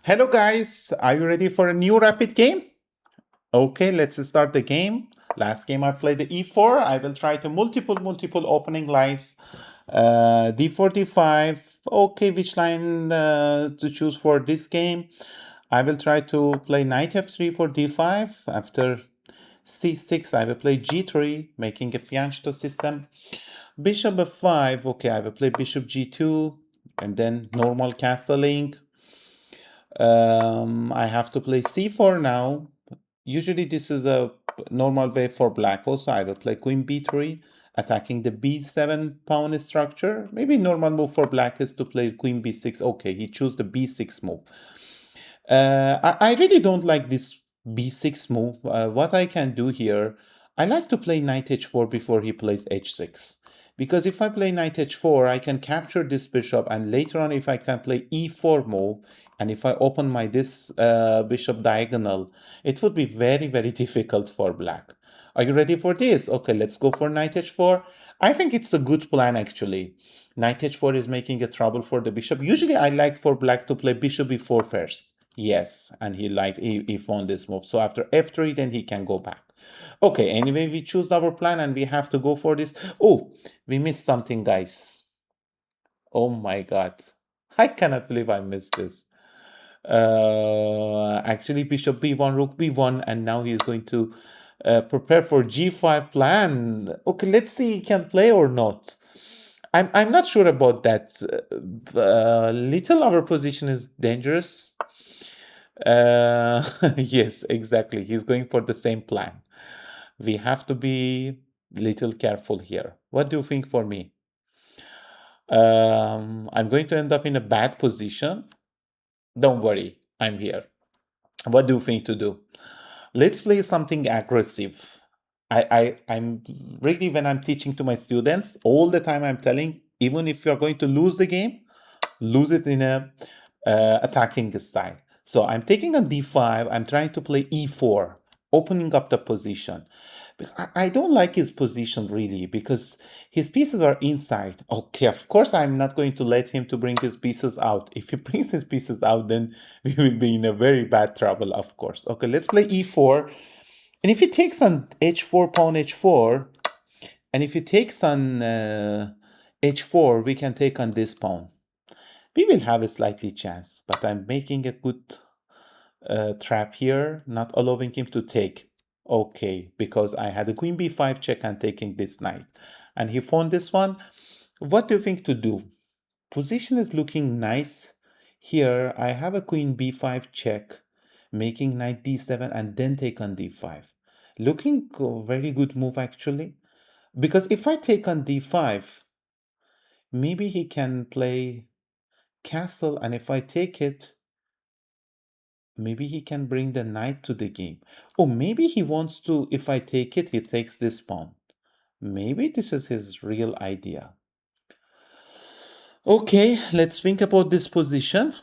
Hello guys, are you ready for a new rapid game? Okay, let's start the game. Last game I played the e4. I will try to multiple opening lines. D4, D5. Okay, which line to choose for this game? I will try to play knight f3 for d5. After c6, I will play g3, making a fianchetto system. Bishop f5. Okay, I will play bishop g2, and then normal castling. I have to play c4 now. Usually this is a normal way for black also. I will play queen b3, attacking the b7 pawn structure. Maybe normal move for black is to play queen b6. Okay, he chose the b6 move. I really don't like this b6 move. What I can do here, I like to play knight h4 before he plays h6. Because if I play knight h4, I can capture this bishop, and later on if I can play e4 move, and if I open my this bishop diagonal, it would be very difficult for black. Are you ready for this? Okay, let's go for knight h4. I think it's a good plan actually. Knight h4 is making a trouble for the bishop. Usually I like for black to play bishop e4 first. Yes, and he found this move. So after f3, then he can go back. Okay, anyway, we choose our plan and we have to go for this. Oh, we missed something, guys. Oh my god. I cannot believe I missed this. Actually, bishop b1, rook b1, and now he's going to prepare for g5 plan. Okay, let's see he can play or not. I'm not sure about that. Little our position is dangerous. Yes, exactly. He's going for the same plan. We have to be little careful here. What do you think for me? I'm going to end up in a bad position. Don't worry, I'm here. What do you think to do? Let's play something aggressive. I'm really, when I'm teaching to my students, all the time I'm telling, even if you're going to lose the game, lose it in a attacking style. So I'm taking on d5. I'm trying to play e4, opening up the position. I don't like his position really because his pieces are inside. Okay, of course I'm not going to let him to bring his pieces out. If he brings his pieces out, then we will be in a very bad trouble, of course. Okay, let's play e4. And if he takes on h4, pawn h4, and if he takes on h4, we can take on this pawn. We will have a slightly chance, but I'm making a good trap here, not allowing him to take. Okay, because I had a queen b5 check and taking this knight. And he found this one. What do you think to do? Position is looking nice. Here, I have a queen b5 check, making knight d7 and then take on d5. Looking very good move actually. Because if I take on d5, maybe he can play castle, and if I take it, maybe he can bring the knight to the game. Or maybe he wants to, if I take it, he takes this pawn. Maybe this is his real idea. Okay, let's think about this position.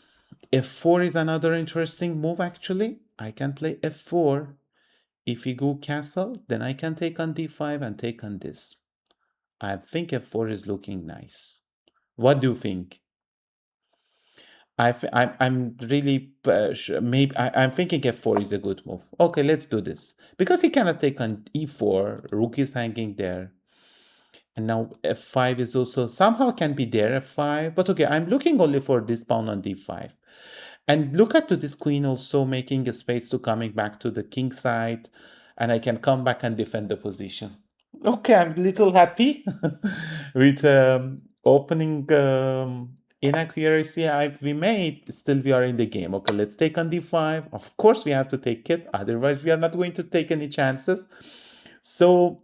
F4 is another interesting move actually. I can play F4. If he go castle, then I can take on D5 and take on this. I think F4 is looking nice. What do you think? I'm really maybe I'm thinking f4 is a good move. Okay, let's do this because he cannot take on e4. Rook is hanging there, and now f5 is also somehow can be there f5. But okay, I'm looking only for this pawn on d5, and look at to this queen also making a space to coming back to the king side, and I can come back and defend the position. Okay, I'm a little happy with opening inaccuracy we made. Still, we are in the game. Okay, let's take on d5. Of course, we have to take it. Otherwise, we are not going to take any chances. So,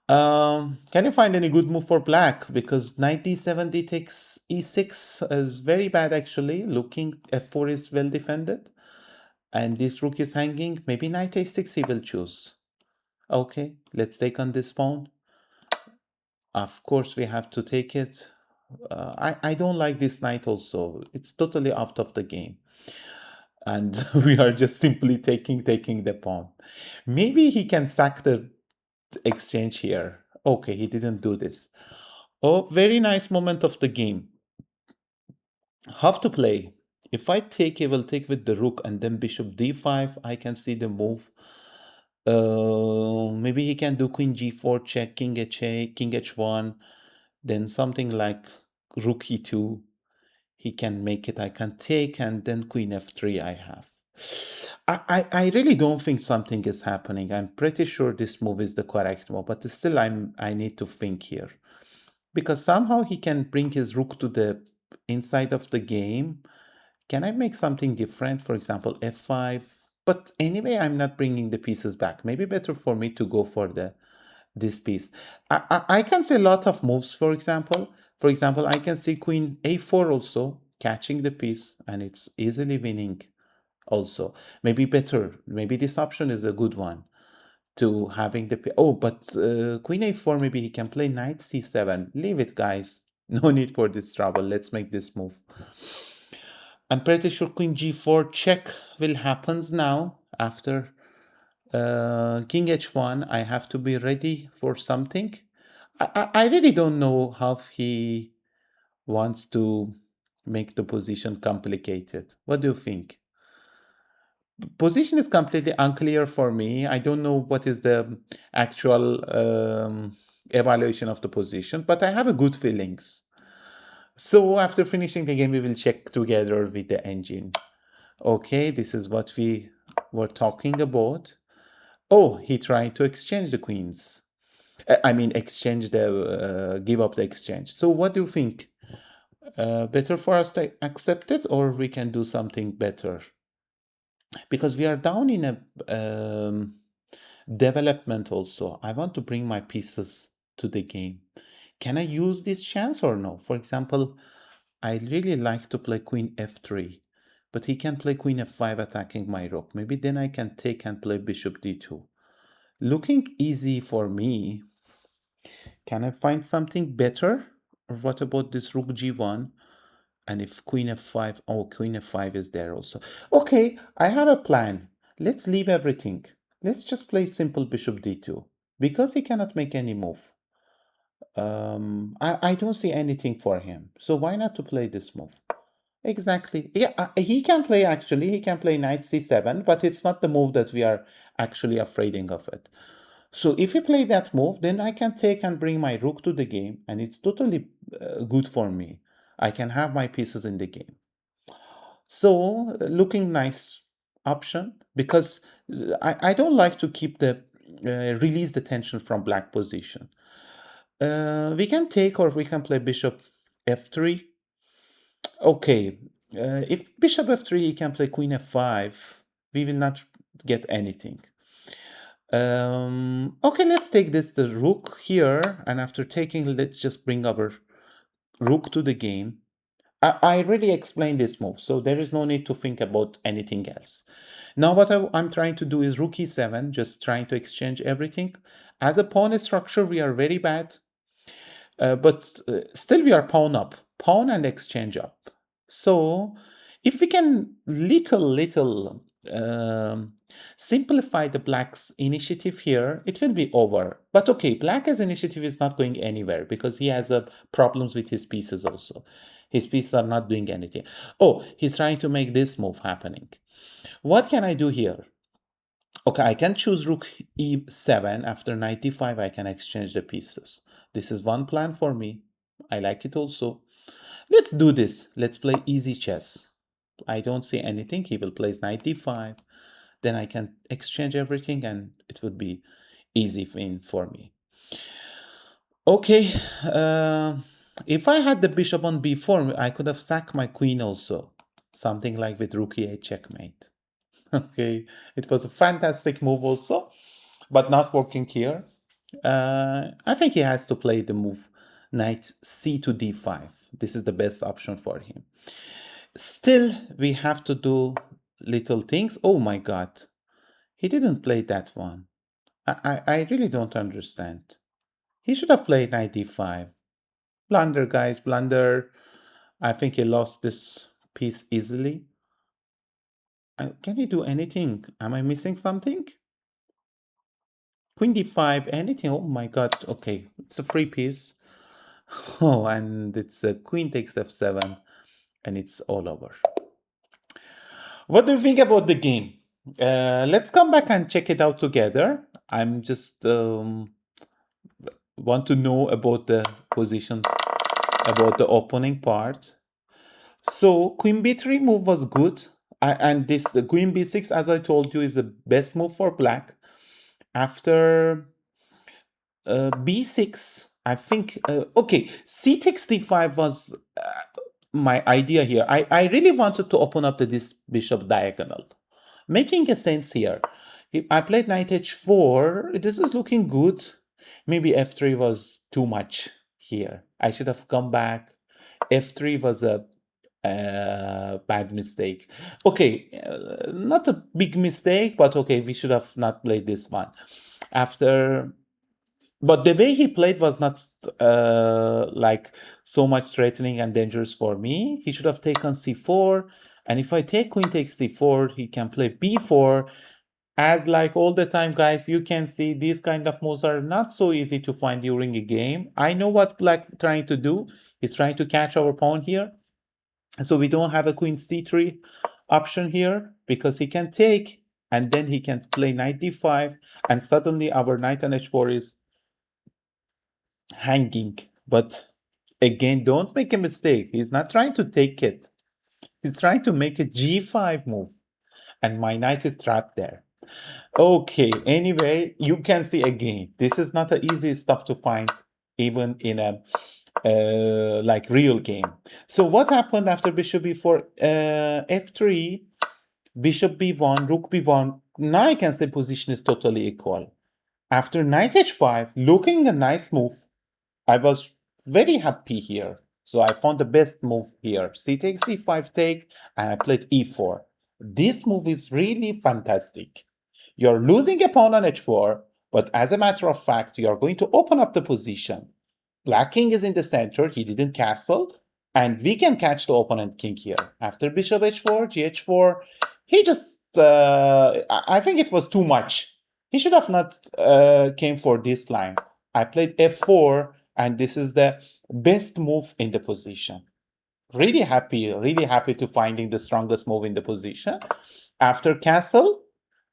can you find any good move for black? Because knight d7, d takes e6 is very bad actually. Looking f4 is well defended. And this rook is hanging. Maybe knight a6 he will choose. Okay, let's take on this pawn. Of course, we have to take it. I don't like this knight also. It's totally out of the game. And we are just simply taking the pawn. Maybe he can sack the exchange here. Okay, he didn't do this. Oh, very nice moment of the game. How to play? If I take, he will take with the rook and then bishop d5. I can see the move. Maybe he can do queen g4 check, king h8, king h1, then something like rook e2. He can make it. I can take, and then queen f3 I have. I really don't think something is happening. I'm pretty sure this move is the correct move, but still I need to think here. Because somehow he can bring his rook to the inside of the game. Can I make something different? For example, f5. But anyway, I'm not bringing the pieces back. Maybe better for me to go for this piece. I can see a lot of moves, for example. For example, I can see queen a4 also, catching the piece, and it's easily winning also. Maybe better. Maybe this option is a good one to having the... Oh, but queen a4, maybe he can play knight c7. Leave it, guys. No need for this trouble. Let's make this move. I'm pretty sure queen g4 check will happens now after king h1. I have to be ready for something. I really don't know how he wants to make the position complicated. What do you think? Position is completely unclear for me. I don't know what is the actual evaluation of the position, but I have a good feelings. So after finishing the game, we will check together with the engine. Okay, this is what we were talking about. Oh, he tried to exchange the queens. I mean, exchange give up the exchange. So what do you think? Better for us to accept it, or we can do something better? Because we are down in a development also. I want to bring my pieces to the game. Can I use this chance or no? For example, I really like to play queen f3, but he can play queen f5 attacking my rook. Maybe then I can take and play bishop d2. Looking easy for me. Can I find something better? Or what about this rook g1? And if queen f5, oh, queen f5 is there also. Okay, I have a plan. Let's leave everything. Let's just play simple bishop d2 because he cannot make any move. I don't see anything for him. So why not to play this move? Exactly. Yeah, he can play actually. He can play knight c7, but it's not the move that we are actually afraid of it. So if he play that move, then I can take and bring my rook to the game, and it's totally good for me. I can have my pieces in the game. So looking nice option, because I don't like to keep the release the tension from black position. We can take, or we can play bishop f3. Okay, if bishop f3, he can play queen f5. We will not get anything. Okay, let's take the rook here, and after taking, let's just bring our rook to the game. I really explained this move, so there is no need to think about anything else. Now what I'm trying to do is rook e7, just trying to exchange everything. As a pawn structure, we are very bad, but still we are pawn up, pawn and exchange up. So if we can little simplify the black's initiative here, it will be over. But okay, black's initiative is not going anywhere because he has problems with his pieces also. His pieces are not doing anything. Oh, he's trying to make this move happening. What can I do here? Okay, I can choose rook e7. After knight d5, I can exchange the pieces. This is one plan for me. I like it also. Let's do this. Let's play easy chess. I don't see anything. He will play knight d5. Then I can exchange everything and it would be easy win for me. Okay, if I had the bishop on b4, I could have sacked my queen also. Something like with rook e8 checkmate. Okay, it was a fantastic move also, but not working here. I think he has to play the move knight c to d5. This is the best option for him. Still, we have to do little things. Oh my god, he didn't play that one. I really don't understand. He should have played knight d5. Blunder, guys, blunder. I think he lost this piece easily. Can he do anything? Am I missing something? Queen d5, anything? Oh my god, okay. It's a free piece. Oh, and it's a queen takes f7, and it's all over. What do you think about the game? Let's come back and check it out together. I'm just want to know about the position, about the opening part. So queen b3 move was good. And this the queen b6, as I told you, is the best move for black. After b6, I think, okay, c takes d5 was my idea here. I really wanted to open up this bishop diagonal, making a sense here. If I played knight h4, this is looking good. Maybe f3 was too much here. I should have come back. f3 was a bad mistake. Okay, not a big mistake, but okay, we should have not played this one. After, but the way he played was not like so much threatening and dangerous for me. He should have taken c4, and if I take queen takes c4, he can play b4. As like all the time, guys, you can see these kind of moves are not so easy to find during a game. I know what black trying to do. He's trying to catch our pawn here. So we don't have a queen c3 option here because he can take and then he can play knight d5 and suddenly our knight on h4 is hanging. But again, don't make a mistake. He's not trying to take it. He's trying to make a g5 move and my knight is trapped there. Okay, anyway, you can see again, this is not the easy stuff to find even in a like real game. So what happened after bishop b4, f3, bishop b1, rook b1? Now I can say position is totally equal. After knight h5, looking a nice move, I was very happy here. So I found the best move here. C takes d5 take, and I played e4. This move is really fantastic. You're losing a pawn on h4, but as a matter of fact, you are going to open up the position. Black king is in the center, he didn't castle, and we can catch the opponent king here. After bishop h4, gh4, he just, I think it was too much. He should have not came for this line. I played f4, and this is the best move in the position. Really happy to finding the strongest move in the position. After castle,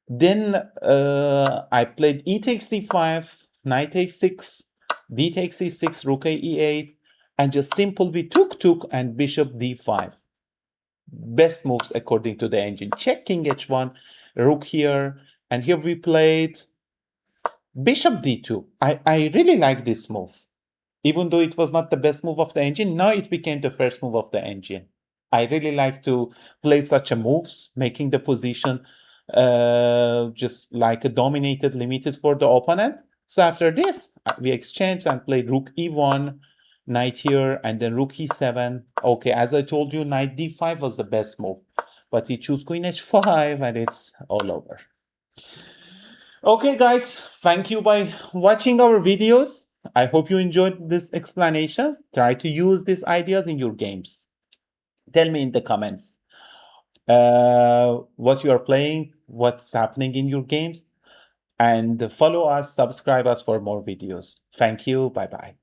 then I played e takes d5, knight takes 6, d takes e6, rook a e8, and just simple we took and bishop d5. Best moves according to the engine. Check king h1, rook here, and here we played bishop d2. I really like this move. Even though it was not the best move of the engine, now it became the first move of the engine. I really like to play such a moves, making the position just like a dominated, limited for the opponent. So after this, we exchanged and played rook e1, knight here, and then rook e7. Okay, as I told you, knight d5 was the best move, but he chose queen h5, and it's all over. Okay, guys, thank you by watching our videos. I hope you enjoyed this explanation. Try to use these ideas in your games. Tell me in the comments what you are playing, what's happening in your games, and follow us, subscribe us for more videos. Thank you. Bye-bye.